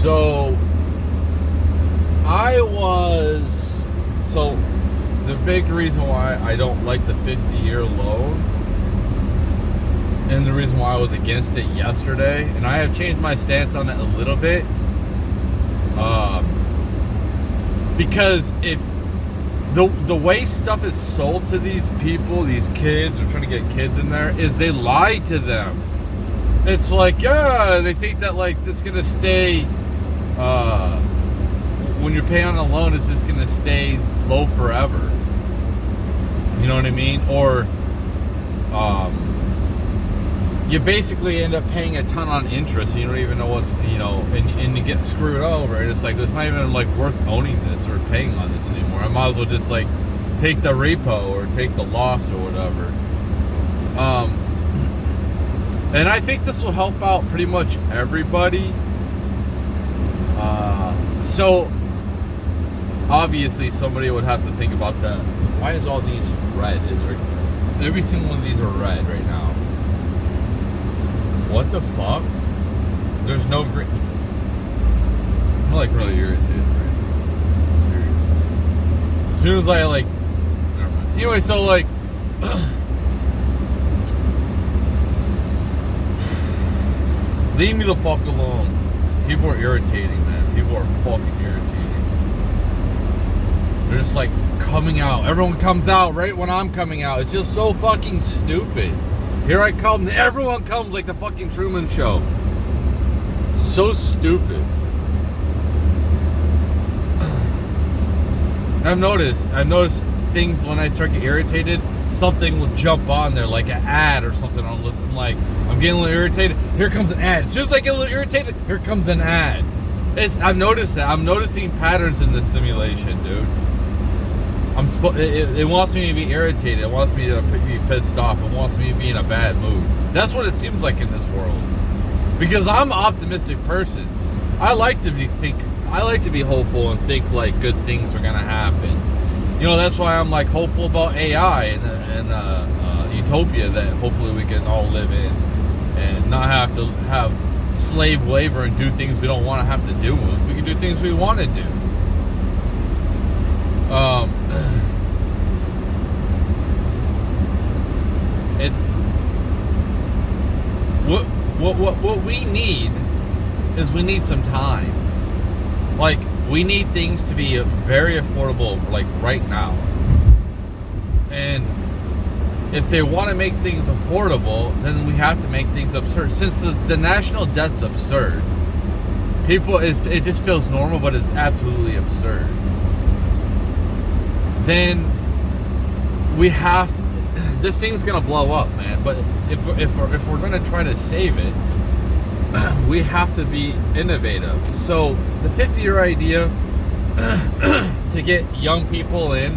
So the big reason why I don't like the 50-year loan, and the reason why I was against it yesterday, and I have changed my stance on it a little bit, because if the way stuff is sold to these people, these kids, they're trying to get kids in there, is they lie to them. It's like, yeah, they think that like it's gonna stay, when you're paying on a loan, it's just gonna stay low forever. You know what I mean? Or you basically end up paying a ton on interest, and you don't even know what's, and you get screwed over. It's like, it's not even like worth owning this or paying on this anymore. I might as well just like take the repo or take the loss or whatever. And I think this will help out pretty much everybody. So obviously somebody would have to think about that. Why is all these red? Every single one of these are red right now? What the fuck? There's no green. I'm like really irritated right now. Seriously. As soon as I like, never mind. Anyway, so like, leave me the fuck alone. People are irritating, man. People are fucking irritating. They're just like coming out. Everyone comes out right when I'm coming out. It's just so fucking stupid. Here I come. Everyone comes like the fucking Truman Show. So stupid. I've noticed things when I start getting irritated, something will jump on there, like an ad or something. I'm like, I'm getting a little irritated. Here comes an ad. As soon as I get a little irritated, here comes an ad. I've noticed that. I'm noticing patterns in this simulation, dude. It wants me to be irritated. It wants me to be pissed off. It wants me to be in a bad mood. That's what it seems like in this world. Because I'm an optimistic person. I like to be hopeful and think like good things are gonna happen. That's why I'm like hopeful about AI and utopia that hopefully we can all live in, and not have to have slave labor and do things we don't want to have to do. We can do things we want to do. It's what we need is we need some time. Like, we need things to be very affordable, like right now. And if they want to make things affordable, then we have to make things absurd. Since the national debt's absurd, it just feels normal, but it's absolutely absurd. Then we have to. This thing's gonna blow up, man. But if we're gonna try to save it, we have to be innovative. So the 50-year idea to get young people in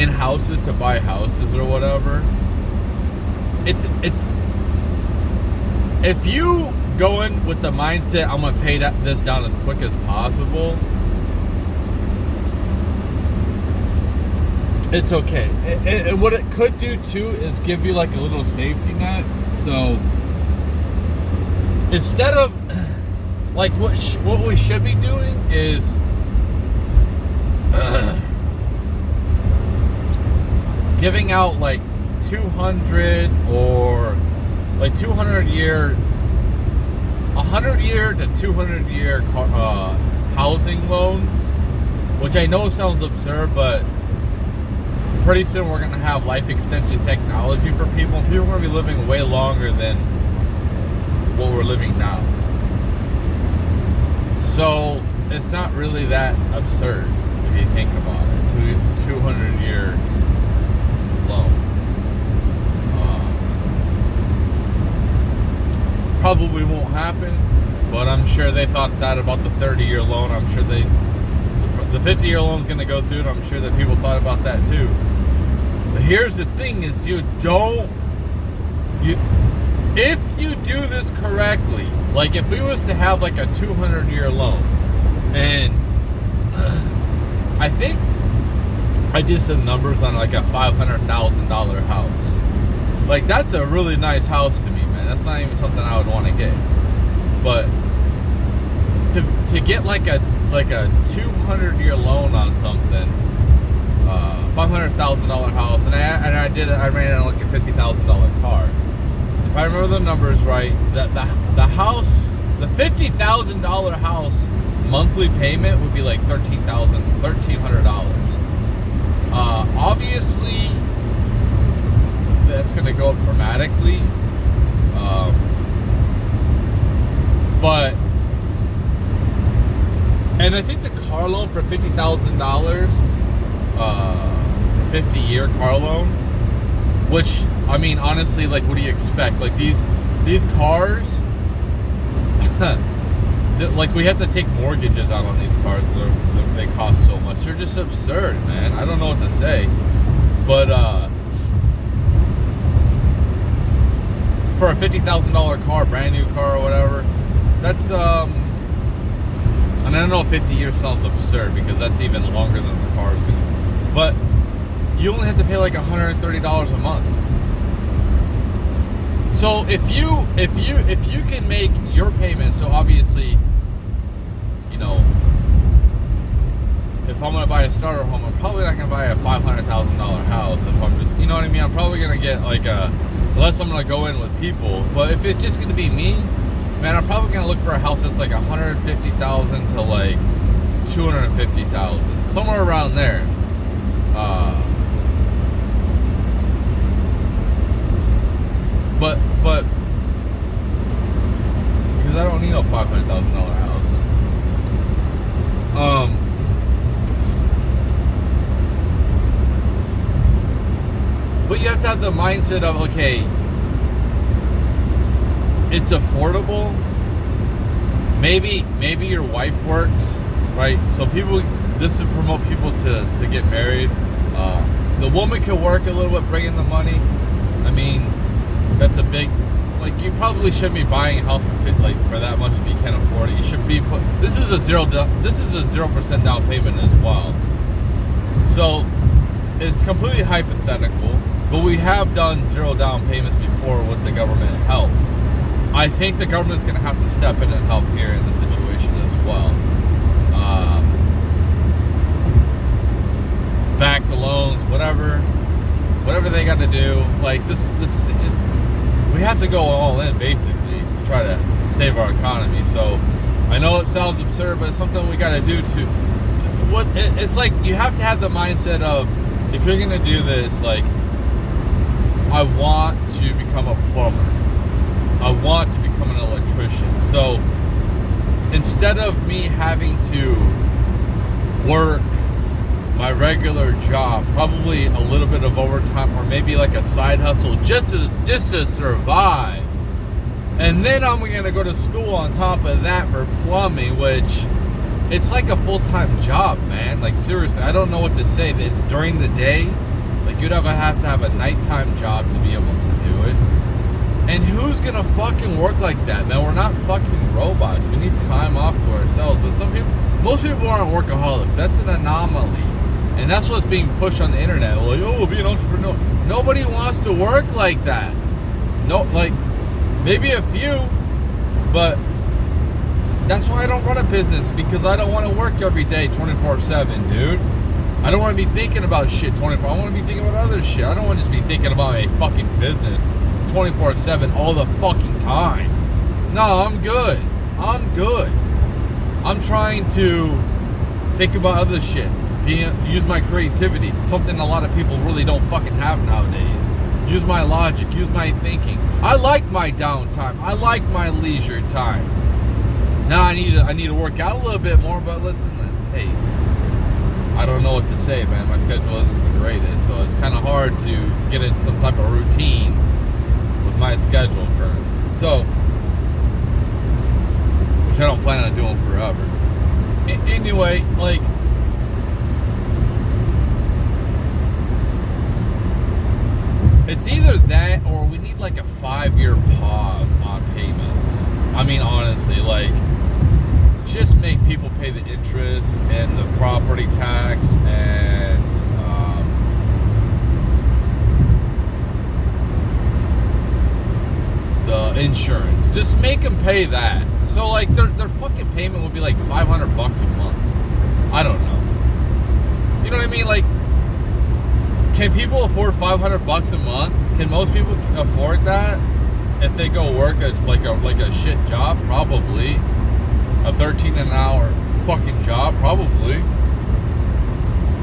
houses, to buy houses or whatever. It's if you go in with the mindset, I'm gonna pay this down as quick as possible, it's okay. And what it could do too is give you like a little safety net. So instead of like what we should be doing is giving out like 200 or like 200-year, 100-year to 200-year housing loans, which I know sounds absurd, but pretty soon we're going to have life extension technology for people. People are going to be living way longer than what we're living now. So it's not really that absurd if you think about it. 200-year loan. Probably won't happen, but I'm sure they thought that about the 30-year loan. I'm sure the 50-year loan is going to go through, and I'm sure that people thought about that too. But here's the thing: is if you do this correctly, like if we was to have like a 200-year loan, and I think I did some numbers on like a $500,000 house. Like, that's a really nice house to me, man. That's not even something I would want to get. But to get like a 200-year loan on something, $500,000 house, and I did it. I ran it on like a $50,000 car. If I remember the numbers right, that the house, the $50,000 house monthly payment would be like $1,300. Obviously, that's going to go up dramatically. But, and I think the car loan for $50,000, for 50-year car loan, which, I mean, honestly, like, what do you expect? Like, these cars, like, we have to take mortgages out on these cars. They cost so much. They're just absurd, man. I don't know what to say. But, for a $50,000 car, brand new car or whatever, that's, and I know 50 years sounds absurd because that's even longer than the car is going to be. But you only have to pay like $130 a month. So if you can make your payment, so obviously, you know, if I'm going to buy a starter home, I'm probably not going to buy a $500,000 house. If I'm just, you know what I mean? I'm probably going to get like unless I'm going to go in with people. But if it's just going to be me, man, I'm probably going to look for a house that's like $150,000 to like $250,000, somewhere around there. But because I don't need no $500,000 house. But you have to have the mindset of, okay, it's affordable. Maybe your wife works, right? So this is promote people to get married. The woman can work a little bit, bring in the money. I mean, that's a big, like, you probably shouldn't be buying a house for that much if you can't afford it. You should be this is a 0% down payment as well. So it's completely hypothetical, but we have done 0 down payments before with the government help. I think the government's going to have to step in and help here in this situation as well. Back the loans, whatever they got to do. Like this, we have to go all in basically to try to save our economy. So I know it sounds absurd, but it's something we got to do to. It's like you have to have the mindset of, if you're going to do this, like, I want to become a plumber. I want to become an electrician. So instead of me having to work my regular job, probably a little bit of overtime or maybe like a side hustle just to survive, and then I'm going to go to school on top of that for plumbing, which it's like a full-time job, man. Like, seriously, I don't know what to say. It's during the day. Like, you'd have to have a nighttime job to be able to do it. And who's gonna fucking work like that, man? We're not fucking robots. We need time off to ourselves. But most people aren't workaholics. That's an anomaly. And that's what's being pushed on the internet. Like, oh, be an entrepreneur. Nobody wants to work like that. No, like, maybe a few, but that's why I don't run a business, because I don't want to work every day 24/7, dude. I don't want to be thinking about shit 24. I want to be thinking about other shit. I don't want to just be thinking about a fucking business 24/7 all the fucking time. No, I'm good. I'm trying to think about other shit. Use my creativity. Something a lot of people really don't fucking have nowadays. Use my logic. Use my thinking. I like my downtime. I like my leisure time. Now I need to work out a little bit more, but listen, hey, I don't know what to say, man. My schedule isn't the greatest, so it's kind of hard to get in some type of routine with my schedule currently. So, which I don't plan on doing forever. Anyway, like, it's either that or we need like a 5-year pause on payments. I mean, honestly, like, just make people pay the interest and the property tax and the insurance. insurance. Just make them pay that. So like their fucking payment would be like $500 a month. I don't know. You know what I mean? Like, can people afford $500 a month? Can most people afford that if they go work like a shit job? Probably. A 13 an hour fucking job, probably.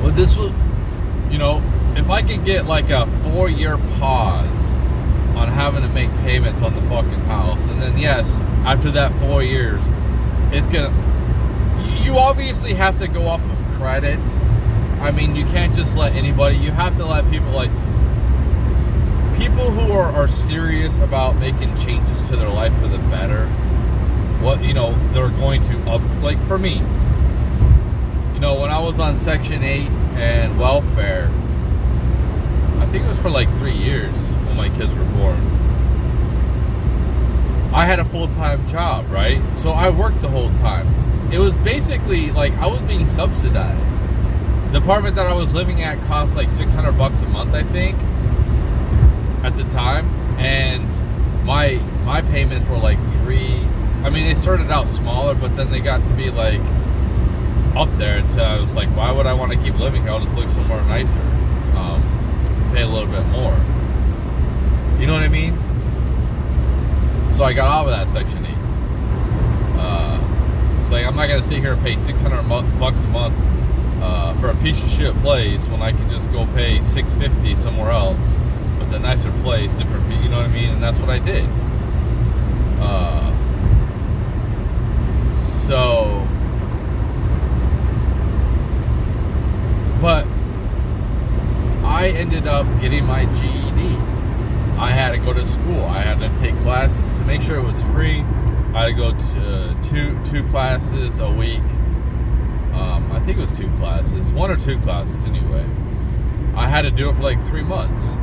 Well, this will, you know, if I could get like a 4-year pause on having to make payments on the fucking house, and then yes, after that 4 years, it's gonna, you obviously have to go off of credit. I mean, you can't just let anybody, you have to let people like, people who are serious about making changes to their life for the better, what, you know, they're going to up, like for me, you know, when I was on Section 8 and welfare, I think it was for like 3 years when my kids were born. I had a full-time job, right? So I worked the whole time. It was basically like I was being subsidized. The apartment that I was living at cost like $600 a month, I think, at the time. And my payments were like I mean, they started out smaller, but then they got to be like up there until I was like, why would I want to keep living here? I'll just look somewhere nicer. Pay a little bit more. You know what I mean? So I got out of that Section 8. It's like, I'm not going to sit here and pay $600 a month for a piece of shit place when I can just go pay $650 somewhere else with a nicer place, different, you know what I mean? And that's what I did. But I ended up getting my GED. I had to go to school. I had to take classes to make sure it was free. I had to go to two classes a week. I think it was 2 classes, 1 or 2 classes anyway. I had to do it for like 3 months,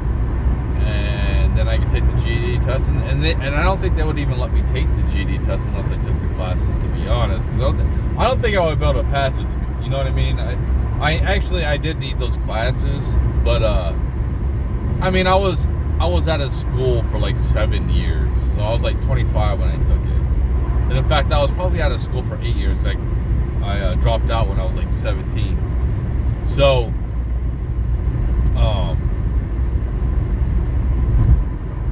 and then I could take the GED test. And I don't think they would even let me take the GED test unless I took the classes, to be honest. Because I don't think I would be able to pass it. You know what I mean? I did need those classes, but I mean, I was out of school for like 7 years, so I was like 25 when I took it. And in fact, I was probably out of school for 8 years. Like, I dropped out when I was like 17. So,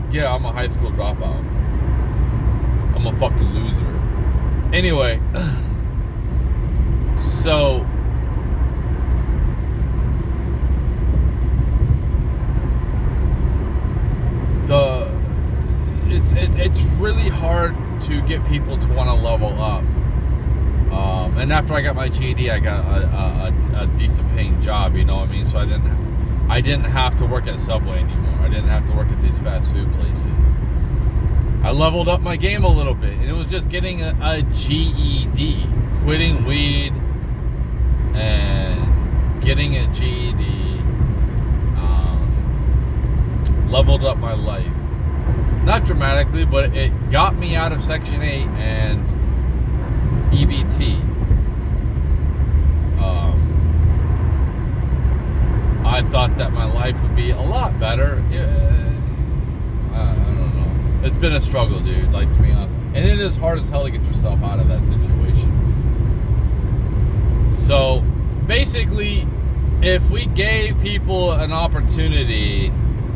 yeah, I'm a high school dropout. I'm a fucking loser. Anyway, so it's really hard to get people to want to level up. And after I got my GED, I got a decent paying job, you know what I mean? So I didn't have to work at Subway anymore. I didn't have to work at these fast food places. I leveled up my game a little bit, and it was just getting a GED, quitting weed and getting a GED. Leveled up my life. Not dramatically, but it got me out of Section 8 and EBT. I thought that my life would be a lot better. I don't know. It's been a struggle, dude, like, to be honest. And it is hard as hell to get yourself out of that situation. So, basically, if we gave people an opportunity,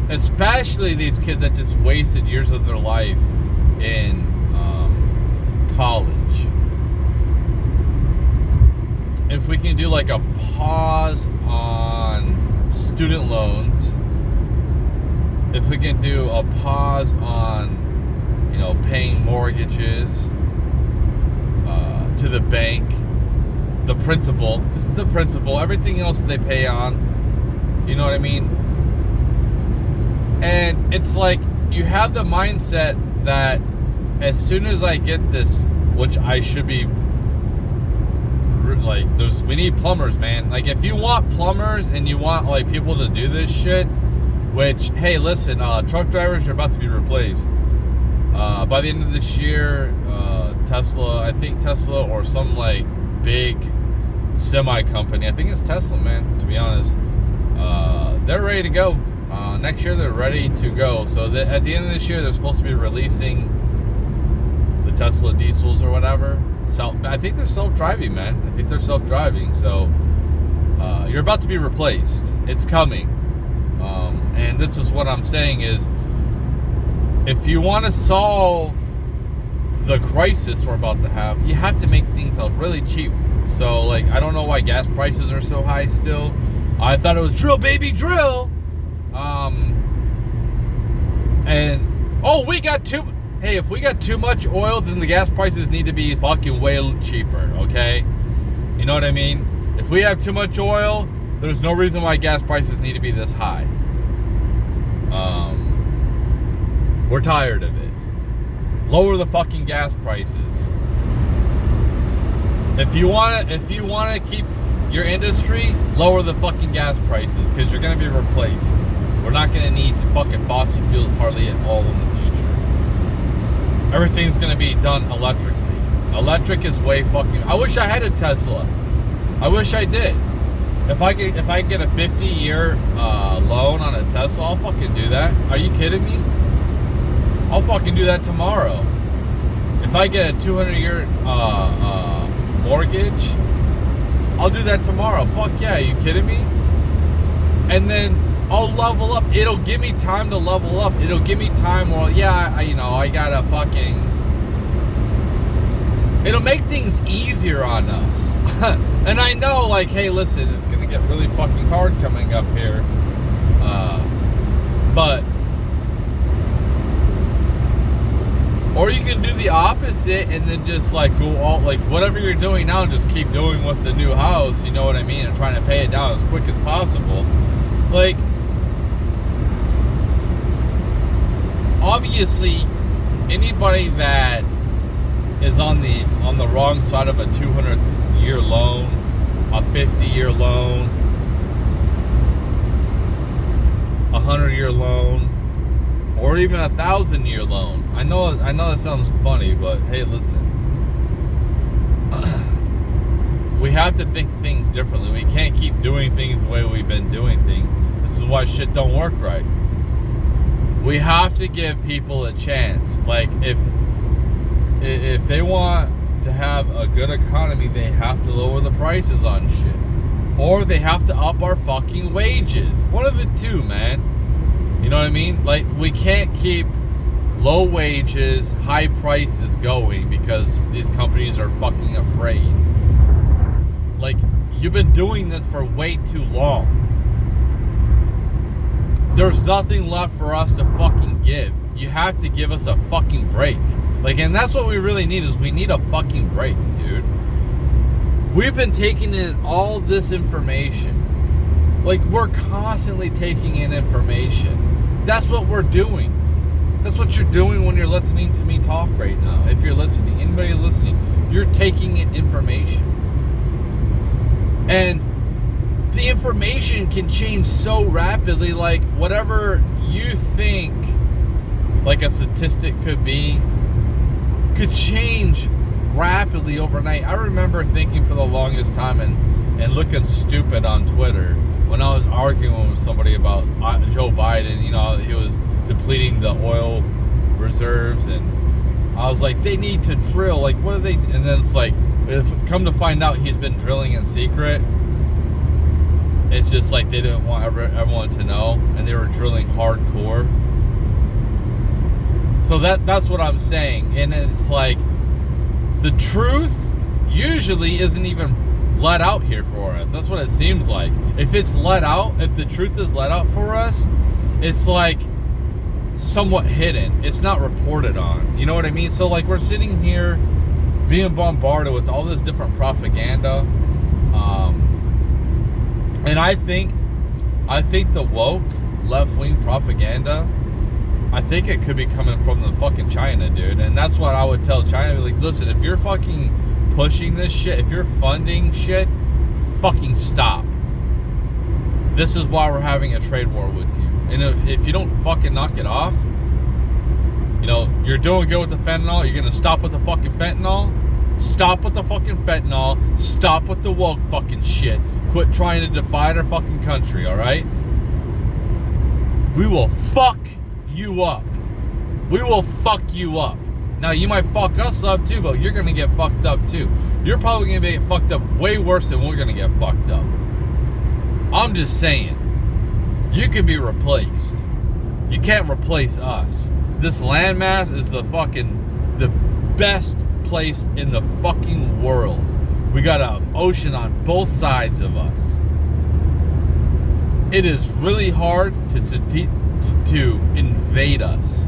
especially these kids that just wasted years of their life in college, if we can do like a pause on student loans, if we can do a pause on, you know, paying mortgages to the bank, the principal, just the principal, everything else they pay on, you know what I mean? And it's like, you have the mindset that as soon as I get this, which I should be, like, we need plumbers, man. Like, if you want plumbers and you want, like, people to do this shit, which, hey, listen, truck drivers are about to be replaced. By the end of this year, Tesla, I think Tesla or some, like, big semi company, I think it's Tesla, man, to be honest, they're ready to go. Next year they're ready to go. So at the end of this year they're supposed to be releasing Tesla diesels or whatever. I think they're self-driving, man. I think they're self-driving. So you're about to be replaced. It's coming. And this is what I'm saying is, if you want to solve the crisis we're about to have, you have to make things really cheap. So, like, I don't know why gas prices are so high still. I thought it was drill, baby, drill. Hey, if we got too much oil, then the gas prices need to be fucking way cheaper, okay? You know what I mean? If we have too much oil, there's no reason why gas prices need to be this high. We're tired of it. Lower the fucking gas prices. If you want to keep your industry, lower the fucking gas prices, because you're going to be replaced. We're not going to need fucking fossil fuels hardly at all in the future. Everything's going to be done electrically. Electric is way fucking... I wish I had a Tesla. I wish I did. If I get a 50-year loan on a Tesla, I'll fucking do that. Are you kidding me? I'll fucking do that tomorrow. If I get a 200-year mortgage, I'll do that tomorrow. Fuck yeah, are you kidding me? And then I'll level up. It'll give me time to level up. It'll give me time where, yeah, I gotta fucking... It'll make things easier on us. And I know, like, hey, listen, it's gonna get really fucking hard coming up here. But... Or you can do the opposite and then just, like, go all, like, whatever you're doing now, just keep doing with the new house, you know what I mean? And trying to pay it down as quick as possible. Like, obviously, anybody that is on the wrong side of a 200-year loan, a 50-year loan, a 100-year loan, or even a 1,000-year loan. I know that sounds funny, but hey, listen. We have to think things differently. We can't keep doing things the way we've been doing things. This is why shit don't work right. We have to give people a chance. Like, if they want to have a good economy, they have to lower the prices on shit. Or they have to up our fucking wages. One of the two, man. You know what I mean? Like, we can't keep low wages, high prices going because these companies are fucking afraid. Like, you've been doing this for way too long. There's nothing left for us to fucking give. You have to give us a fucking break. Like, and that's what we really need, is we need a fucking break, dude. We've been taking in all this information. Like, we're constantly taking in information. That's what we're doing. That's what you're doing when you're listening to me talk right now. If you're listening, anybody listening, you're taking in information. And the information can change so rapidly. Like, whatever you think, like, a statistic could be, could change rapidly overnight. I remember thinking for the longest time and looking stupid on Twitter when I was arguing with somebody about Joe Biden. You know, he was depleting the oil reserves, and I was like, they need to drill. Like, what are they? And then it's like, come to find out, he's been drilling in secret. It's just like they didn't want everyone to know, and they were drilling hardcore. So that's what I'm saying. And it's like, the truth usually isn't even let out here for us. That's what it seems like. If it's let out, if the truth is let out for us, it's like somewhat hidden. It's not reported on. You know what I mean? So, like, we're sitting here being bombarded with all this different propaganda. And I think the woke left-wing propaganda, I think it could be coming from the fucking China, dude. And that's what I would tell China. Like, listen, if you're fucking pushing this shit, if you're funding shit, fucking stop. This is why we're having a trade war with you. And if you don't fucking knock it off, you know, you're doing good with the fentanyl, you're gonna stop with the fucking fentanyl? Stop with the fucking fentanyl. Stop with the woke fucking shit. Quit trying to divide our fucking country, alright? We will fuck you up. We will fuck you up. Now, you might fuck us up too, but you're going to get fucked up too. You're probably going to get fucked up way worse than we're going to get fucked up. I'm just saying, you can be replaced. You can't replace us. This landmass is the best place in the fucking world. We got an ocean on both sides of us. It is really hard to invade us.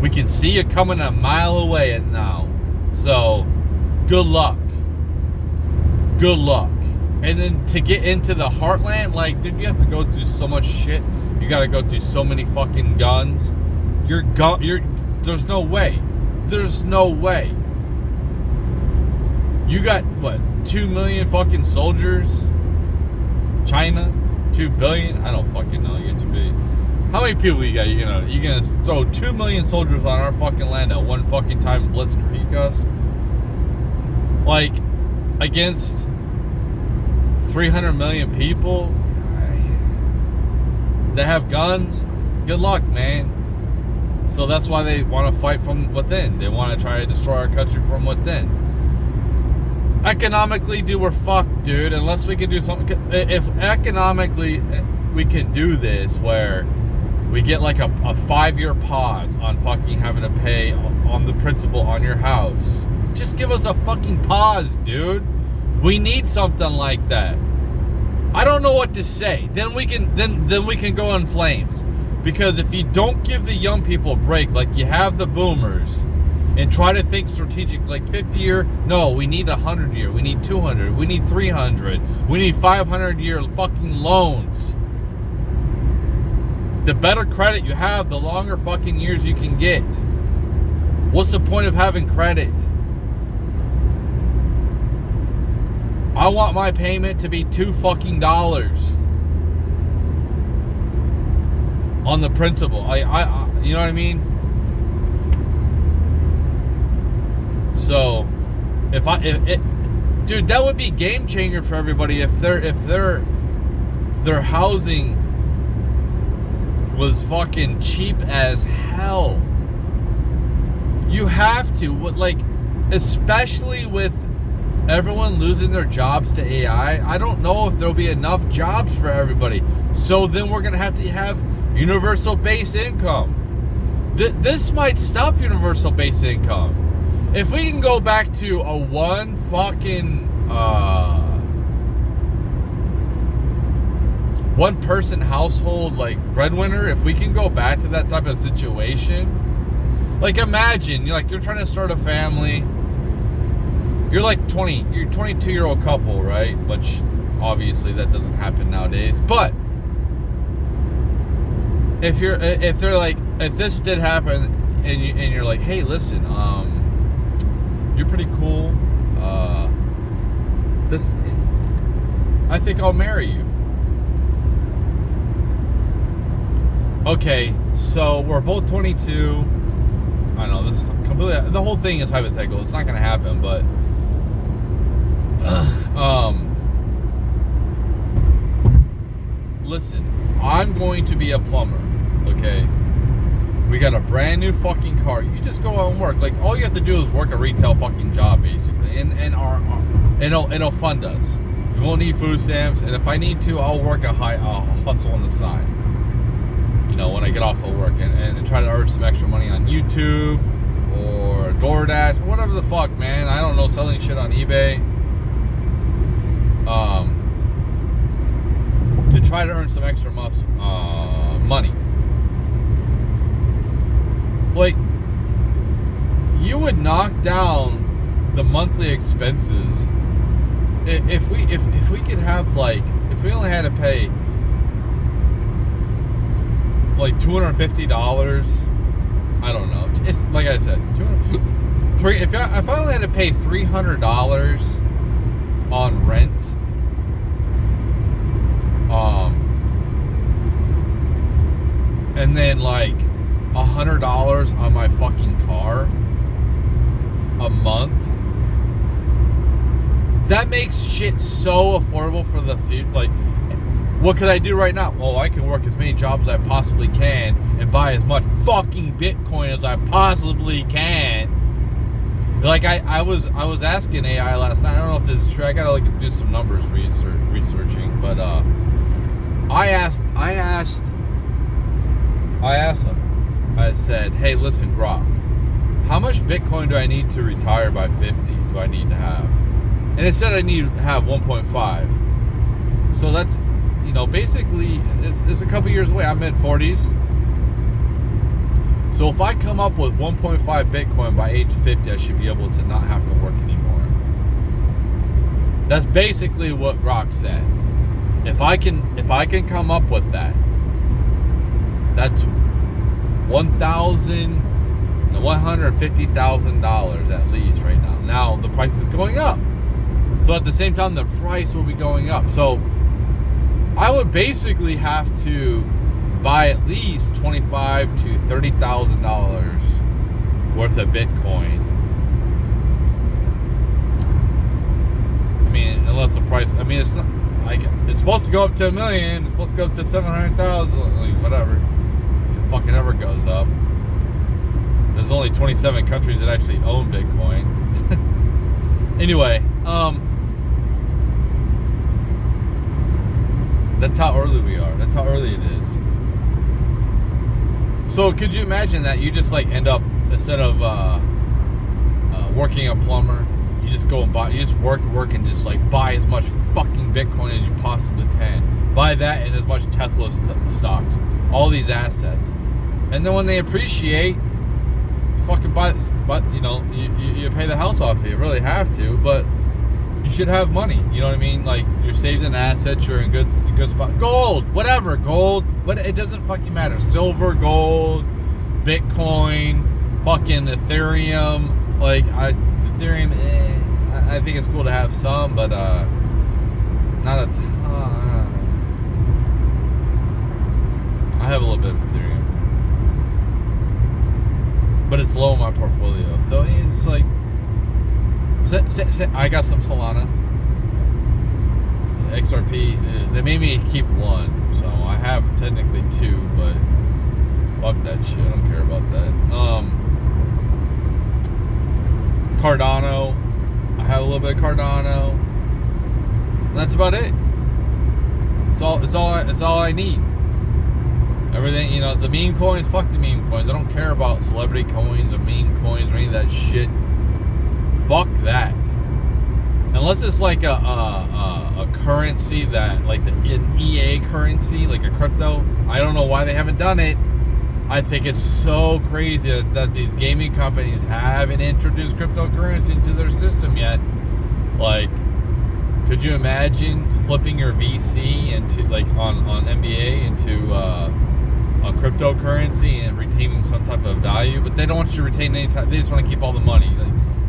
We can see it coming a mile away now. So, good luck. Good luck. And then to get into the heartland, like, dude, you have to go through so much shit. You gotta go through so many fucking guns. There's no way. There's no way. You got, what, 2 million fucking soldiers? China? 2 billion? I don't fucking know. You get 2 billion. How many people you got? You're gonna throw 2 million soldiers on our fucking land at one fucking time and blitzkrieg us? Like, against 300 million people that have guns? Good luck, man. So that's why they want to fight from within. They want to try to destroy our country from within. Economically, dude, we're fucked, dude. Unless we can do something. If economically we can do this, where we get like a 5-year pause on fucking having to pay on the principal on your house. Just give us a fucking pause, dude. We need something like that. I don't know what to say. Then we can go in flames. Because if you don't give the young people a break, like you have the boomers, and try to think strategic, like 50-year, no, we need 100-year, we need 200, we need 300, we need 500-year fucking loans. The better credit you have, the longer fucking years you can get. What's the point of having credit? I want my payment to be $2 fucking on the principal. I you know what I mean? So, dude, that would be game changer for everybody if their housing was fucking cheap as hell. You have to, like, especially with everyone losing their jobs to AI. I don't know if there'll be enough jobs for everybody. So then we're gonna have to have universal base income. This might stop universal base income. If we can go back to a one person household, like, breadwinner, if we can go back to that type of situation, like, imagine you're trying to start a family. You're like 22-year-old couple, right? Which obviously that doesn't happen nowadays. But if this did happen and you're like, hey, listen, you're pretty cool. I think I'll marry you. Okay, so we're both 22. I know this is completely. The whole thing is hypothetical. It's not going to happen, but listen, I'm going to be a plumber. Okay, we got a brand new fucking car. You just go out and work. Like, all you have to do is work a retail fucking job, basically, and it'll fund us. We won't need food stamps, and if I need to, I'll work I'll hustle on the side. You know, when I get off of work, and try to earn some extra money on YouTube or DoorDash, whatever the fuck, man. I don't know, selling shit on eBay. To try to earn some extra money. Like, you would knock down the monthly expenses if we could have, like, if we only had to pay like $250. I don't know. It's like I said, if I only had to pay $300 on rent, and then like $100 on my fucking car a month, that makes shit so affordable for the future. Like, what could I do right now? Well, I can work as many jobs as I possibly can and buy as much fucking Bitcoin as I possibly can. Like I was asking AI last night. I don't know if this is true. I gotta do some numbers researching, but I asked him. I said, "Hey, listen, Grok, how much Bitcoin do I need to retire by 50? Do I need to have?" And it said I need to have 1.5. So that's, basically it's a couple years away. I'm mid-40s. So if I come up with 1.5 Bitcoin by age 50, I should be able to not have to work anymore. That's basically what Grok said. If I can come up with that, that's $150,000 at least right now. Now the price is going up. So at the same time, the price will be going up. So I would basically have to buy at least $25,000 to $30,000 worth of Bitcoin. I mean, unless the price, it's not like it's supposed to go up to $1 million, it's supposed to go up to 700,000, like whatever. If it fucking ever goes up. There's only 27 countries that actually own Bitcoin. Anyway, that's how early we are. That's how early it is. So could you imagine that you just end up, instead of working a plumber, you just go and buy, you just work and just buy as much fucking Bitcoin as you possibly can. Buy that and as much Tesla stocks, all these assets, and then when they appreciate, you fucking buy. But you pay the house off if you really have to, but you should have money. You know what I mean? You're saved in assets. You're in good spot. Gold, whatever, gold. But it doesn't fucking matter. Silver, gold, Bitcoin, fucking Ethereum. Ethereum. I think it's cool to have some, but not a ton. I have a little bit of Ethereum, but it's low in my portfolio. So it's I got some Solana, XRP. They made me keep one, so I have technically two, but fuck that shit. I don't care about that. Cardano. I have a little bit of Cardano. And that's about it. It's all I need. Everything, the meme coins. Fuck the meme coins. I don't care about celebrity coins or meme coins or any of that shit. Fuck that. Unless it's a currency that, an EA currency, a crypto. I don't know why they haven't done it. I think it's so crazy that these gaming companies haven't introduced cryptocurrency into their system yet. Could you imagine flipping your VC into, on NBA into a cryptocurrency and retaining some type of value? But they don't want you to retain any type. They just want to keep all the money.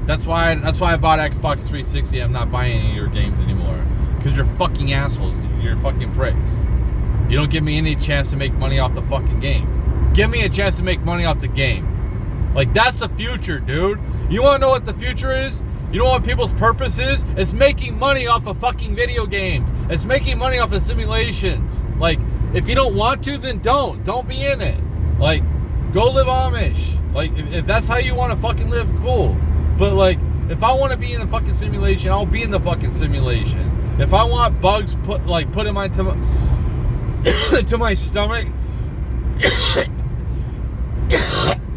That's why I bought Xbox 360. I'm not buying any of your games anymore. Because you're fucking assholes. You're fucking pricks. You don't give me any chance to make money off the fucking game. Give me a chance to make money off the game. That's the future, dude. You want to know what the future is? You know what people's purpose is? It's making money off of fucking video games. It's making money off of simulations. If you don't want to, then don't. Don't be in it. Go live Amish. If that's how you want to fucking live, cool. But if I want to be in the fucking simulation, I'll be in the fucking simulation. If I want bugs put in my to my stomach,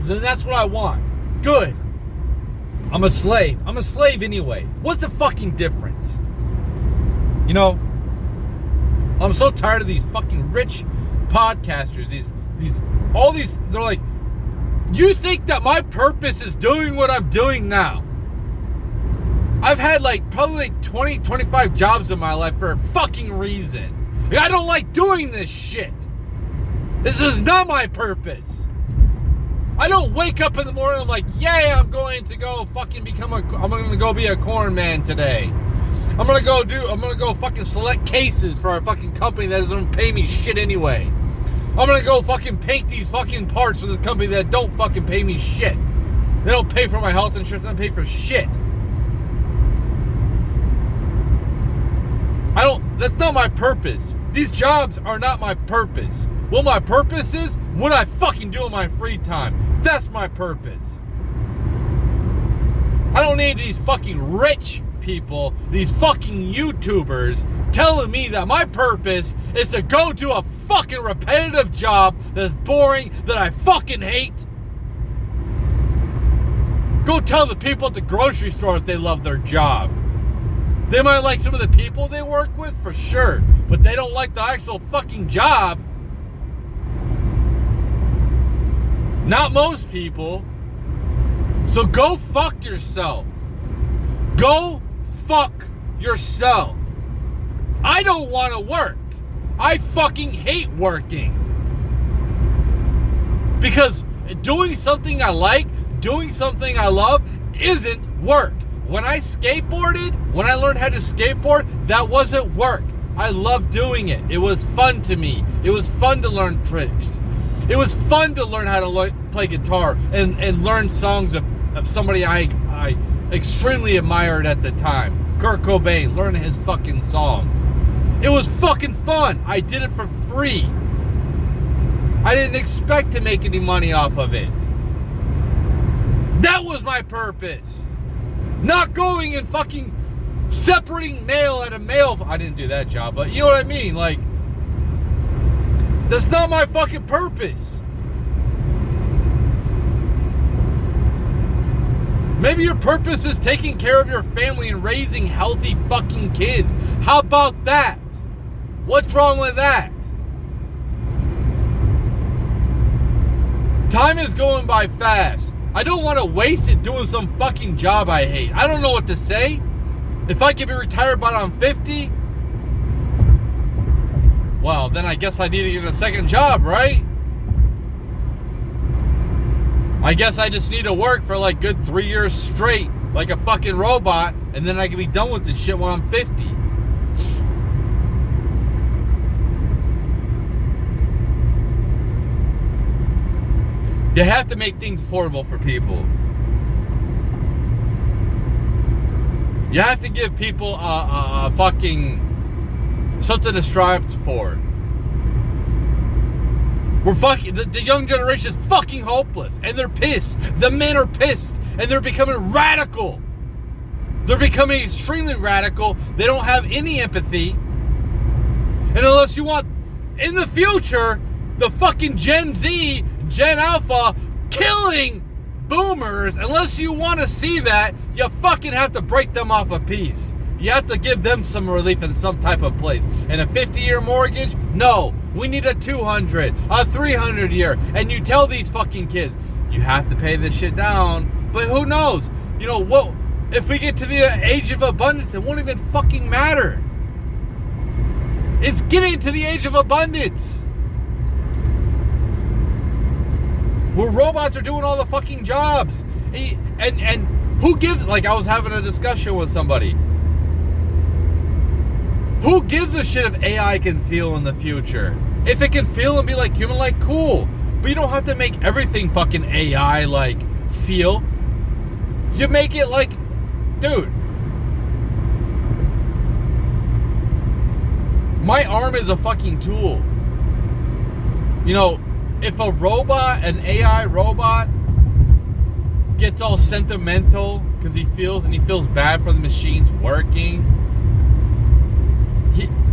then that's what I want. Good. I'm a slave. I'm a slave anyway. What's the fucking difference? I'm so tired of these fucking rich podcasters. They're like, you think that my purpose is doing what I'm doing now? I've had probably 20, 25 jobs in my life for a fucking reason. I don't like doing this shit. This is not my purpose. I don't wake up in the morning, I'm like, yay, I'm going to go fucking I'm going to go be a corn man today. I'm going to go fucking select cases for our fucking company that doesn't pay me shit anyway. I'm going to go fucking paint these fucking parts for this company that don't fucking pay me shit. They don't pay for my health insurance, they don't pay for shit. That's not my purpose. These jobs are not my purpose. What my purpose is, what I fucking do in my free time. That's my purpose. I don't need these fucking rich people, these fucking YouTubers, telling me that my purpose is to go do a fucking repetitive job that's boring, that I fucking hate. Go tell the people at the grocery store if they love their job. They might like some of the people they work with, for sure, but they don't like the actual fucking job. Not most people. So go fuck yourself. Go fuck yourself. I don't want to work. I fucking hate working. Because doing something I like, doing something I love, isn't work. When I skateboarded, when I learned how to skateboard, that wasn't work. I loved doing it. It was fun to me. It was fun to learn tricks. It was fun to learn how to play guitar and learn songs of somebody I extremely admired at the time. Kurt Cobain, learning his fucking songs. It was fucking fun. I did it for free. I didn't expect to make any money off of it. That was my purpose. Not going and fucking separating mail at a mail. I didn't do that job, but you know what I mean? Like, that's not my fucking purpose. Maybe your purpose is taking care of your family and raising healthy fucking kids. How about that? What's wrong with that? Time is going by fast. I don't want to waste it doing some fucking job I hate. I don't know what to say. If I could be retired by I'm 50, well, then I guess I need to get a second job, right? I guess I just need to work for like good 3 years straight, like a fucking robot, and then I can be done with this shit when I'm 50. You have to make things affordable for people. You have to give people a fucking something to strive for. We're fucking, the young generation is fucking hopeless, and they're pissed. The men are pissed, and they're becoming radical. They're becoming extremely radical. They don't have any empathy. And unless you want, in the future, the fucking Gen Z, Gen Alpha, killing boomers, unless you want to see that, you fucking have to break them off a piece. You have to give them some relief in some type of place. And a 50-year mortgage? No. We need a 200, a 300-year. And you tell these fucking kids, you have to pay this shit down. But who knows? You know, what if we get to the age of abundance, it won't even fucking matter. It's getting to the age of abundance, where robots are doing all the fucking jobs. And who gives, like I was having a discussion with somebody. Who gives a shit if AI can feel in the future? If it can feel and be like human, like, cool. But you don't have to make everything fucking AI, like, feel. You make it like, dude. My arm is a fucking tool. You know, if a robot, an AI robot, gets all sentimental because he feels bad for the machines working,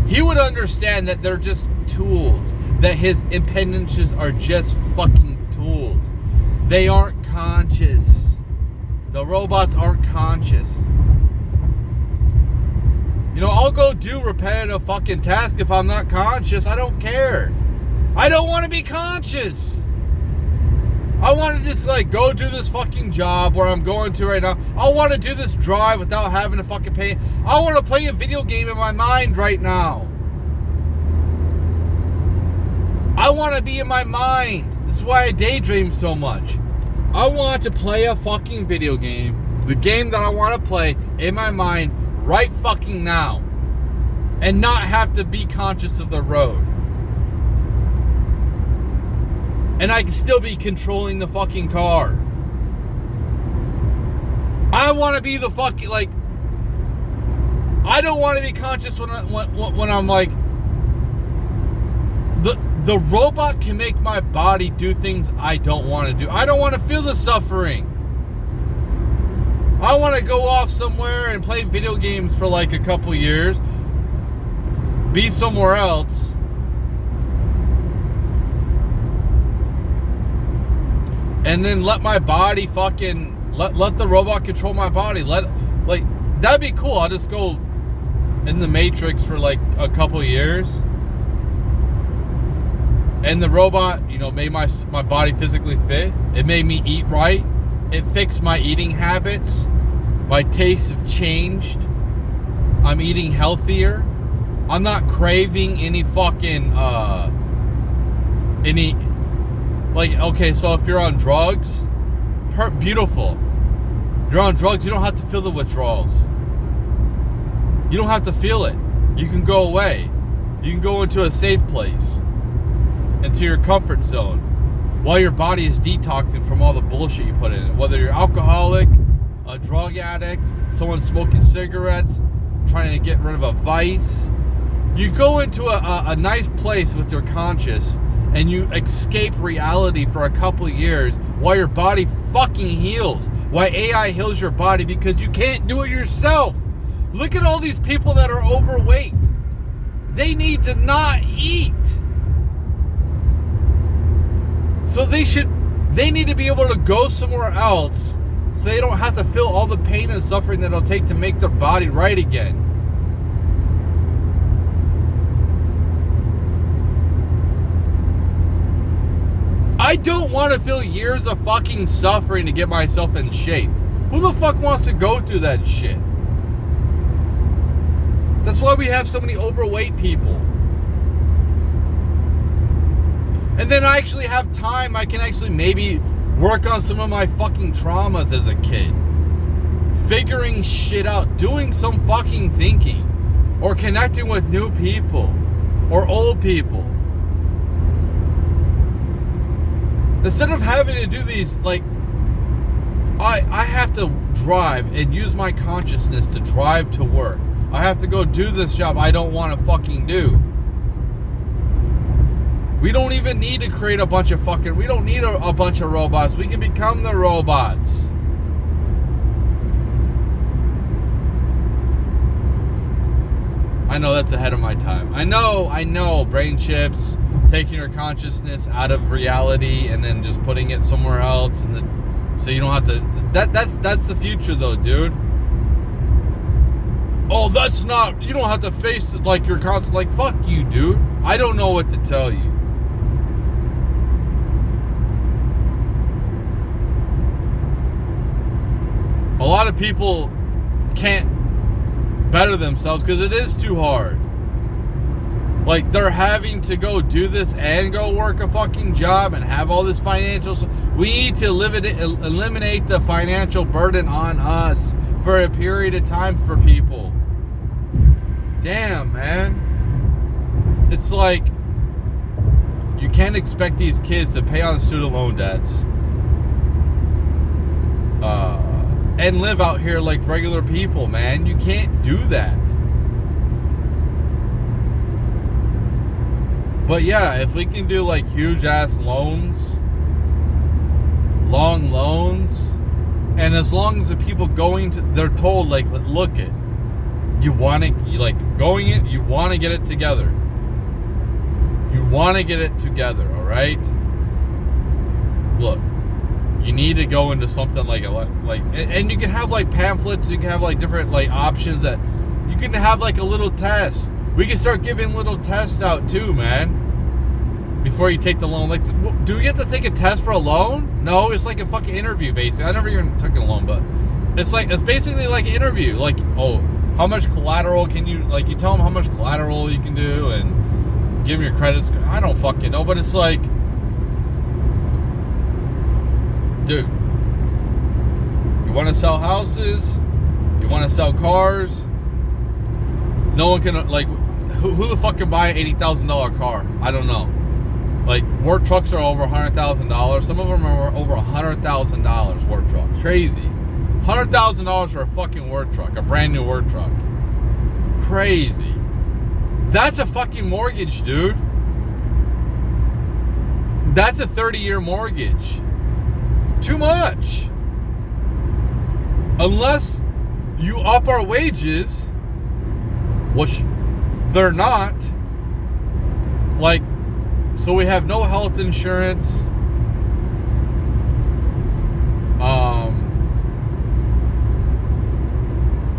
he would understand that they're just tools, that his appendages are just fucking tools. They aren't conscious. The robots aren't conscious. You know, I'll go do repetitive fucking tasks if I'm not conscious. I don't care. I don't want to be conscious. I want to just like go do this fucking job where I'm going to right now. I want to do this drive without having to fucking pay. I want to play a video game in my mind right now. I want to be in my mind. This is why I daydream so much. I want to play a fucking video game. The game that I want to play in my mind right fucking now. And not have to be conscious of the road. And I can still be controlling the fucking car. I want to be the fucking, like, I don't want to be conscious when I'm like The robot can make my body do things I don't want to do. I don't want to feel the suffering. I want to go off somewhere and play video games for like a couple years. Be somewhere else. And then let my body fucking... Let the robot control my body. That'd be cool. I'll just go in the Matrix for like a couple years. And the robot, you know, made my body physically fit. It made me eat right. It fixed my eating habits. My tastes have changed. I'm eating healthier. I'm not craving any fucking, okay, so if you're on drugs, beautiful. You're on drugs, you don't have to feel the withdrawals. You don't have to feel it. You can go away. You can go into a safe place. Into your comfort zone while your body is detoxing from all the bullshit you put in it. Whether you're alcoholic, a drug addict, someone smoking cigarettes, trying to get rid of a vice. You go into a nice place with your conscious and you escape reality for a couple of years while your body fucking heals. Why AI heals your body, because you can't do it yourself. Look at all these people that are overweight. They need to not eat. So they need to be able to go somewhere else so they don't have to feel all the pain and suffering that it'll take to make their body right again. I don't want to feel years of fucking suffering to get myself in shape. Who the fuck wants to go through that shit? That's why we have so many overweight people. And then I actually have time. I can actually maybe work on some of my fucking traumas as a kid. Figuring shit out. Doing some fucking thinking. Or connecting with new people. Or old people. Instead of having to do these, like... I have to drive and use my consciousness to drive to work. I have to go do this job I don't want to fucking do. We don't even need to create a bunch of fucking... We don't need a bunch of robots. We can become the robots. I know that's ahead of my time. I know. Brain chips, taking your consciousness out of reality and then just putting it somewhere else, and then so you don't have to... That's the future though, dude. Oh, that's not... You don't have to face it like you're constant... Like, fuck you, dude. I don't know what to tell you. A lot of people can't better themselves because it is too hard. Like, they're having to go do this and go work a fucking job and have all this financial... We need to eliminate the financial burden on us for a period of time for people. Damn, man. It's like, you can't expect these kids to pay on student loan debts. And live out here like regular people, man. You can't do that. But yeah, if we can do like huge ass loans, long loans, and as long as the people going to, they're told like, look it, you want to, you like going in, you want to get it together. You want to get it together, all right? Look. You need to go into something like and you can have like pamphlets, you can have like different like options that you can have like a little test. We can start giving little tests out too, man. Before you take the loan, like, do we get to take a test for a loan? No, it's like a fucking interview, basically. I never even took a loan, but it's basically like an interview. Like, oh, how much collateral can you, like, you tell them how much collateral you can do and give them your credit score. I don't fucking know, but it's like, dude, you want to sell houses? You want to sell cars? No one can, like, who the fuck can buy an $80,000 car? I don't know. Like, work trucks are over $100,000. Some of them are over $100,000 work trucks. Crazy. $100,000 for a fucking work truck, a brand new work truck. Crazy. That's a fucking mortgage, dude. That's a 30-year mortgage. Too much. Unless you up our wages, which they're not. Like, so we have no health insurance.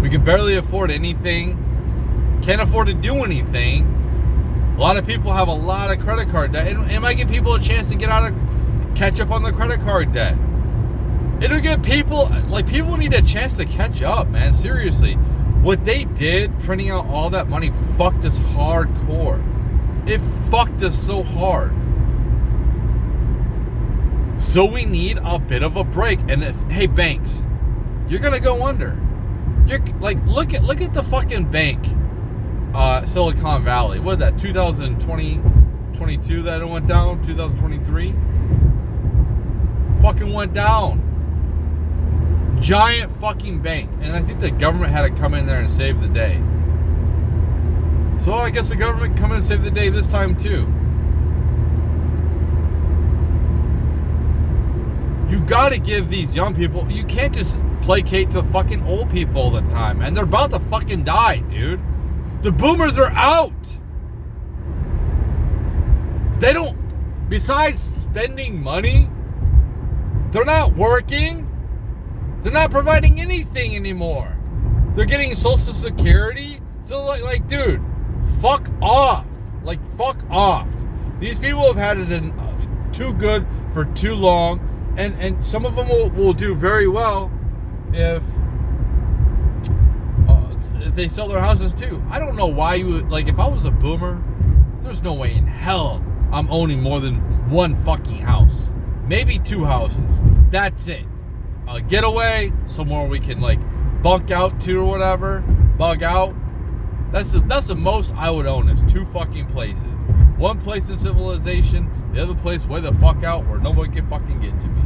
We can barely afford anything. Can't afford to do anything. A lot of people have a lot of credit card debt. And it might give people a chance to catch up on the credit card debt. It'll give people, people need a chance to catch up, man. Seriously. What they did, printing out all that money, fucked us hardcore. It fucked us so hard. So we need a bit of a break. And hey, banks, you're gonna go under. You're look at the fucking bank, Silicon Valley. What is that? 2020, 22 that it went down. 2023, fucking went down. Giant fucking bank, and I think the government had to come in there and save the day. So I guess the government come in and save the day this time too. You gotta give these young people, you can't just placate to fucking old people all the time, and they're about to fucking die, dude. The boomers are out. They don't, besides spending money, they're not working. They're not providing anything anymore. They're getting Social Security. So like dude, fuck off. Fuck off. These people have had it in too good for too long, and some of them will do very well if they sell their houses too. I don't know why you would, if I was a boomer, there's no way in hell I'm owning more than one fucking house. Maybe 2 houses. That's it. A getaway, somewhere we can bunk out to or whatever, bug out. That's the most I would own is 2 fucking places. One place in civilization, the other place way the fuck out where nobody can fucking get to me.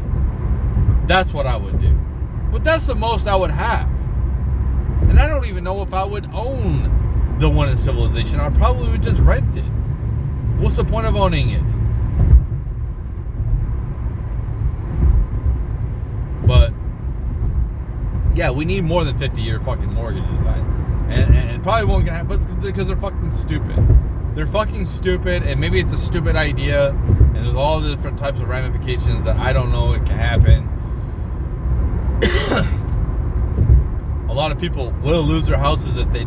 That's what I would do. But that's the most I would have. And I don't even know if I would own the one in civilization. I probably would just rent it. What's the point of owning it? But yeah, we need more than 50-year fucking mortgages, and probably won't get happen, but because they're fucking stupid. They're fucking stupid, and maybe it's a stupid idea, and there's all the different types of ramifications that I don't know it can happen. A lot of people will lose their houses if they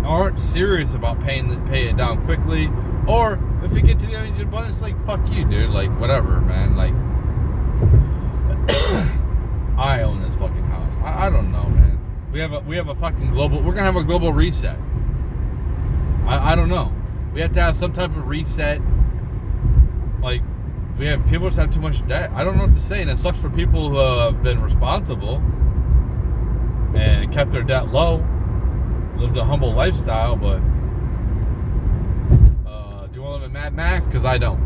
aren't serious about paying it down quickly, or if you get to the age of abundance, fuck you, dude, whatever, man, I own this fucking house. I don't know, man. We have a fucking global. We're gonna have a global reset. I don't know. We have to have some type of reset. People just have too much debt. I don't know what to say, and it sucks for people who have been responsible and kept their debt low, lived a humble lifestyle. But do you want to live in Mad Max? Because I don't.